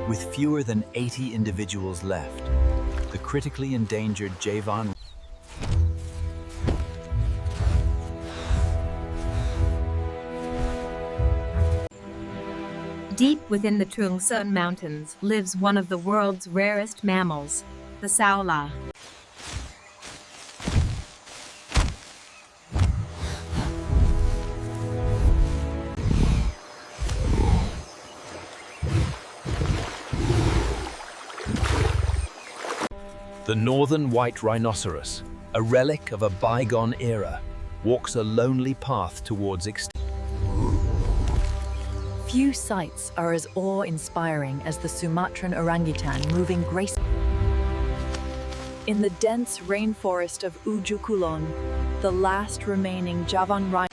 With fewer than 80 individuals left, the critically endangered Javan. Deep within the Tungsan Mountains lives one of the world's rarest mammals, the saola. The northern white rhinoceros, a relic of a bygone era, walks a lonely path towards extinction. Few sights are as awe-inspiring as the Sumatran orangutan moving gracefully. In the dense rainforest of Ujung Kulon, the last remaining Javan rhino.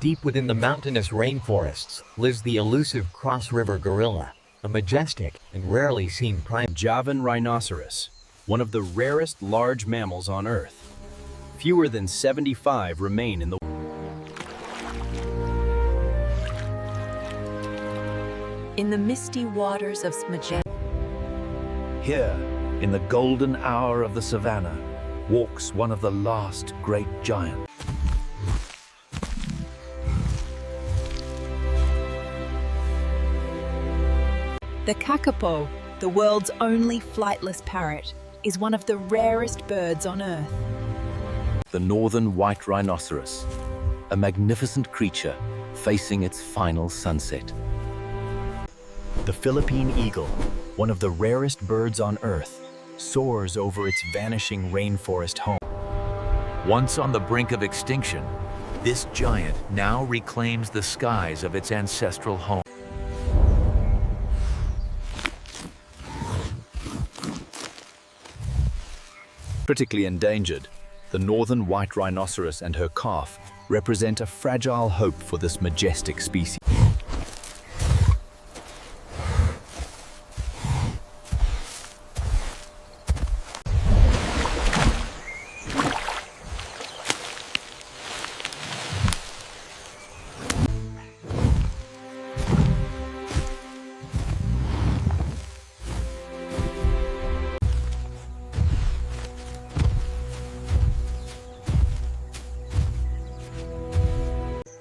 Deep within the mountainous rainforests lives the elusive cross-river gorilla, a majestic and rarely seen primate. Javan rhinoceros, one of the rarest large mammals on Earth. Fewer than 75 remain in the In the misty waters of Smajan. Here, in the golden hour of the savannah, walks one of the last great giants. The kakapo, the world's only flightless parrot, is one of the rarest birds on Earth. The northern white rhinoceros, a magnificent creature facing its final sunset. The Philippine eagle, one of the rarest birds on Earth, soars over its vanishing rainforest home. Once on the brink of extinction, this giant now reclaims the skies of its ancestral home. Critically endangered, the northern white rhinoceros and her calf represent a fragile hope for this majestic species.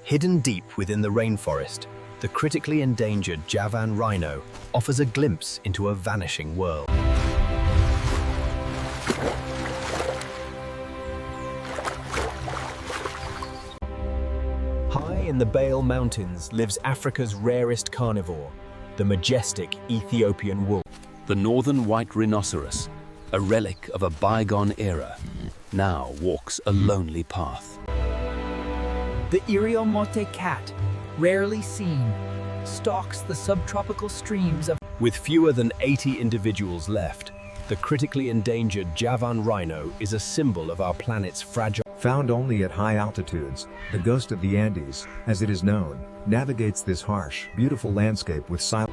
Hidden deep within the rainforest, the critically endangered Javan rhino offers a glimpse into a vanishing world. High in the Bale Mountains lives Africa's rarest carnivore, the majestic Ethiopian wolf. The northern white rhinoceros, a relic of a bygone era, now walks a lonely path. The Iriomote cat, rarely seen, stalks the subtropical streams of. With fewer than 80 individuals left, the critically endangered Javan rhino is a symbol of our planet's fragile. Found only at high altitudes, the ghost of the Andes, as it is known, navigates this harsh, beautiful landscape with silence.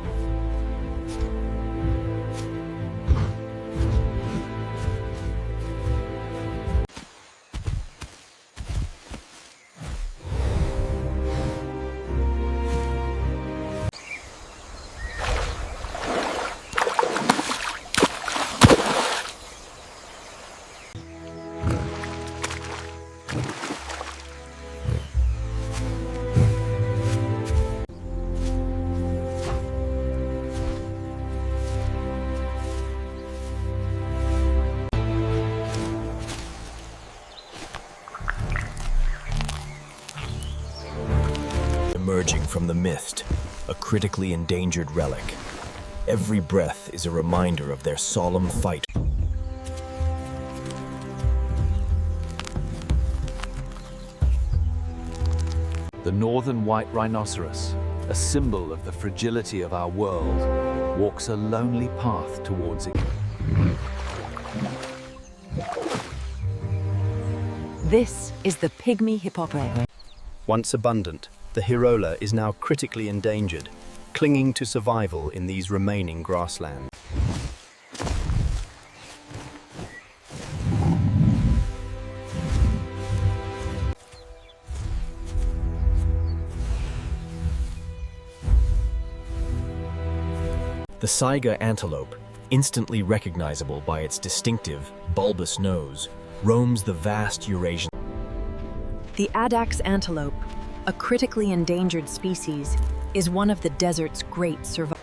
Emerging from the mist, a critically endangered relic. Every breath is a reminder of their solemn fight. The northern white rhinoceros, a symbol of the fragility of our world, walks a lonely path towards it. This is the pygmy hippopotame. Once abundant, the Hirola is now critically endangered, clinging to survival in these remaining grasslands. The saiga antelope, instantly recognizable by its distinctive, bulbous nose, roams the vast Eurasian. The Addax antelope, a critically endangered species, is one of the desert's great survivors.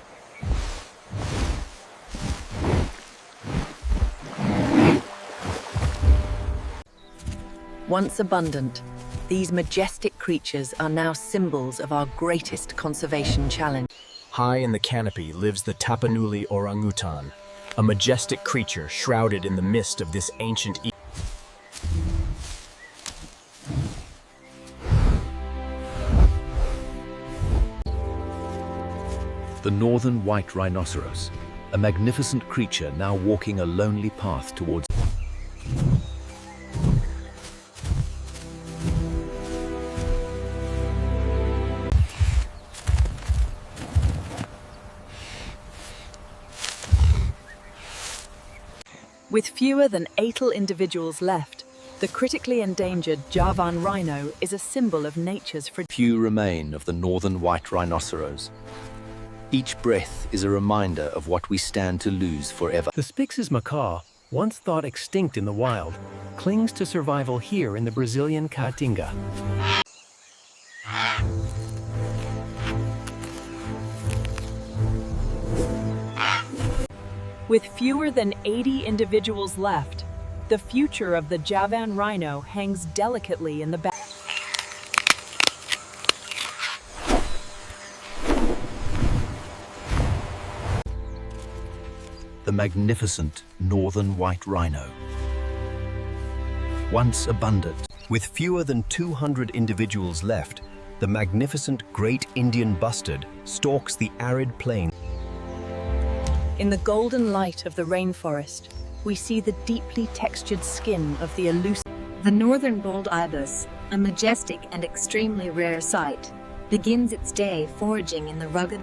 Once abundant, these majestic creatures are now symbols of our greatest conservation challenge. High in the canopy lives the Tapanuli orangutan, a majestic creature shrouded in the mist of this ancient The northern white rhinoceros, a magnificent creature now walking a lonely path towards. With fewer than 8 individuals left, the critically endangered Javan rhino is a symbol of nature's fragility. Few remain of the northern white rhinoceros. Each breath is a reminder of what we stand to lose forever. The Spix's macaw, once thought extinct in the wild, clings to survival here in the Brazilian Caatinga. With fewer than 80 individuals left, the future of the Javan rhino hangs delicately in the back. The magnificent northern white rhino. Once abundant. With fewer than 200 individuals left, the magnificent Great Indian Bustard stalks the arid plain. In the golden light of the rainforest, we see the deeply textured skin of the elusive. The northern bald ibis, a majestic and extremely rare sight, begins its day foraging in the rugged.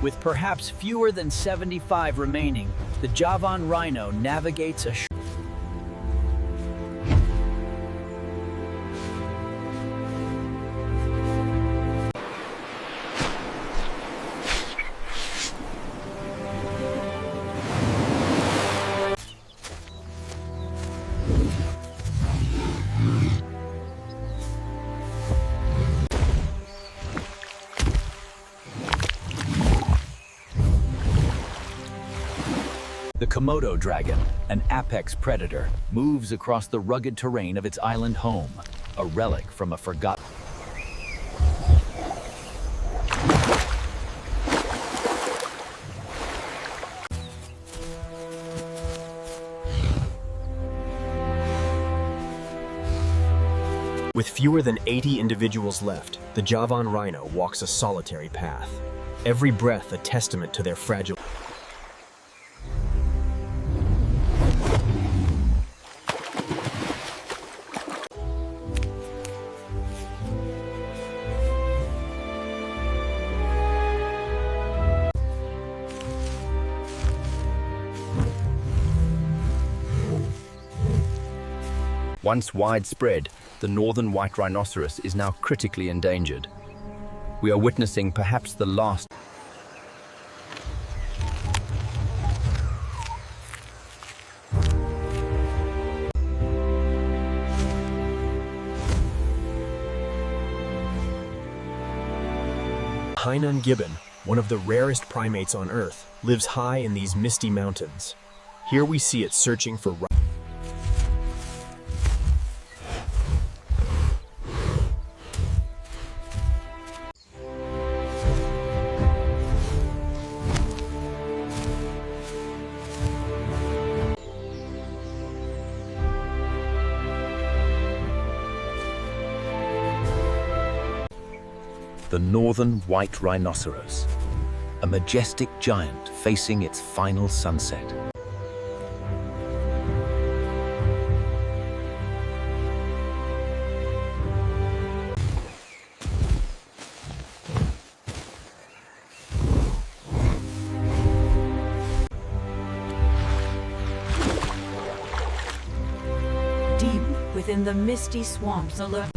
With perhaps fewer than 75 remaining, the Javan rhino navigates a The Komodo dragon, an apex predator, moves across the rugged terrain of its island home, a relic from a forgotten. With fewer than 80 individuals left, the Javan rhino walks a solitary path. Every breath a testament to their fragile. Once widespread, the northern white rhinoceros is now critically endangered. We are witnessing perhaps the last. Hainan gibbon, one of the rarest primates on Earth, lives high in these misty mountains. Here we see it searching for The northern white rhinoceros, a majestic giant facing its final sunset. Deep within the misty swamps alone.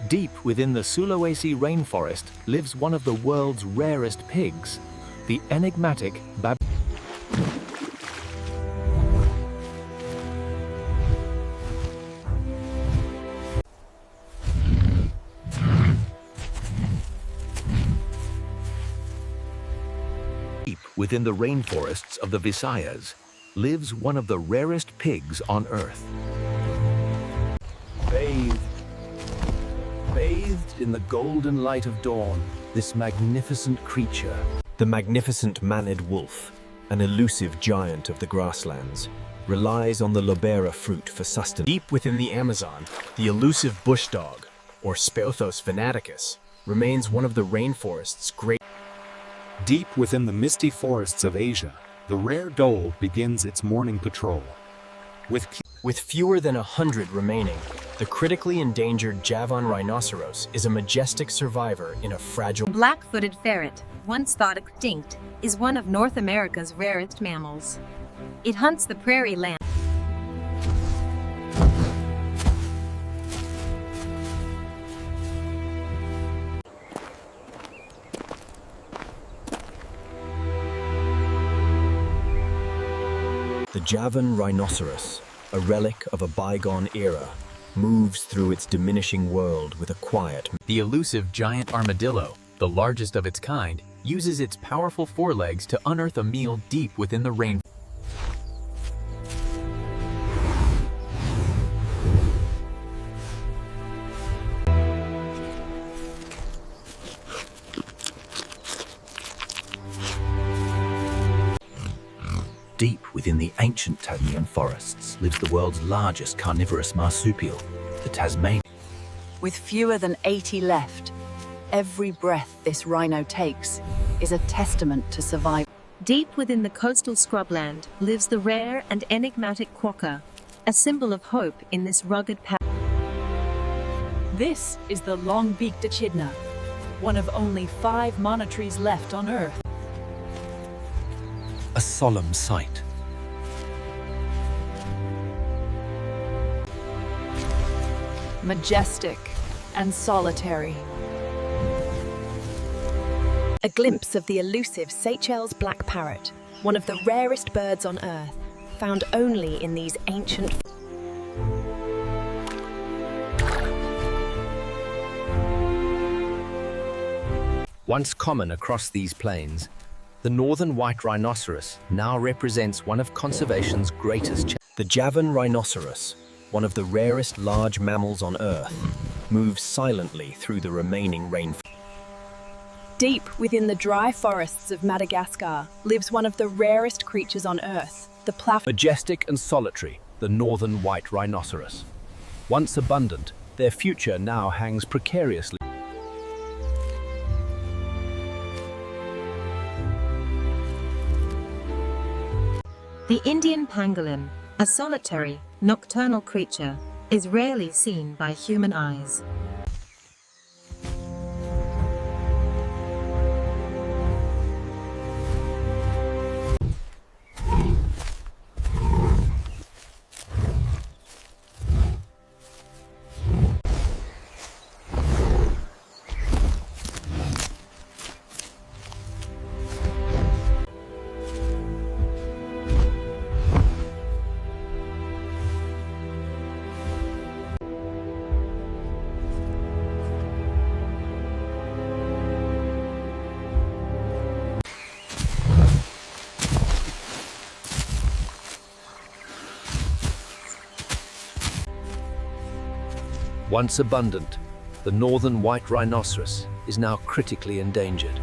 Deep within the Sulawesi rainforest lives one of the world's rarest pigs, the enigmatic bab. Deep within the rainforests of the Visayas lives one of the rarest pigs on Earth. Bathed in the golden light of dawn, this magnificent creature. The magnificent maned wolf, an elusive giant of the grasslands, relies on the lobera fruit for sustenance. Deep within the Amazon, the elusive bush dog, or Speothos venaticus, remains one of the rainforest's great. Deep within the misty forests of Asia, the rare dhole begins its morning patrol. With fewer than 100 remaining, the critically endangered Javan rhinoceros is a majestic survivor in a fragile. Black-footed ferret, once thought extinct, is one of North America's rarest mammals. It hunts the prairie land. The Javan rhinoceros, a relic of a bygone era, moves through its diminishing world with a quiet. The elusive giant armadillo, the largest of its kind, uses its powerful forelegs to unearth a meal deep within the rain. Deep within the ancient Tasmanian forests lives the world's largest carnivorous marsupial, the Tasmanian. With fewer than 80 left, every breath this rhino takes is a testament to survival. Deep within the coastal scrubland lives the rare and enigmatic quokka, a symbol of hope in this rugged path. This is the long-beaked echidna, one of only 5 monotrees left on Earth. A solemn sight. Majestic and solitary. A glimpse of the elusive Seychelles black parrot, one of the rarest birds on Earth, found only in these ancient. Once common across these plains, the northern white rhinoceros now represents one of conservation's greatest challenges. The Javan rhinoceros, one of the rarest large mammals on Earth, moves silently through the remaining rainforest. Deep within the dry forests of Madagascar lives one of the rarest creatures on Earth, the plough. Majestic and solitary, the northern white rhinoceros. Once abundant, their future now hangs precariously. The Indian pangolin, a solitary, nocturnal creature, is rarely seen by human eyes. Once abundant, the northern white rhinoceros is now critically endangered.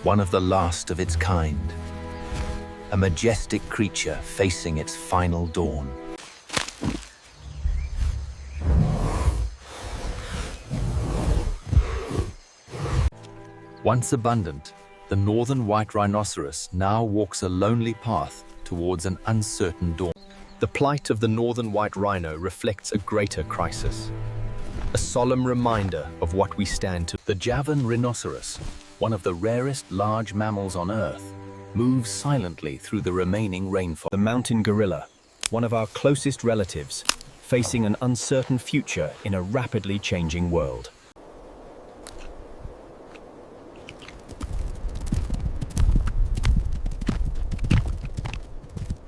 one of the last of its kind. A majestic creature facing its final dawn. Once abundant, the northern white rhinoceros now walks a lonely path towards an uncertain dawn. The plight of the northern white rhino reflects a greater crisis. A solemn reminder of what we stand to. The Javan rhinoceros, one of the rarest large mammals on Earth, moves silently through the remaining rainforest. The mountain gorilla, one of our closest relatives, facing an uncertain future in a rapidly changing world.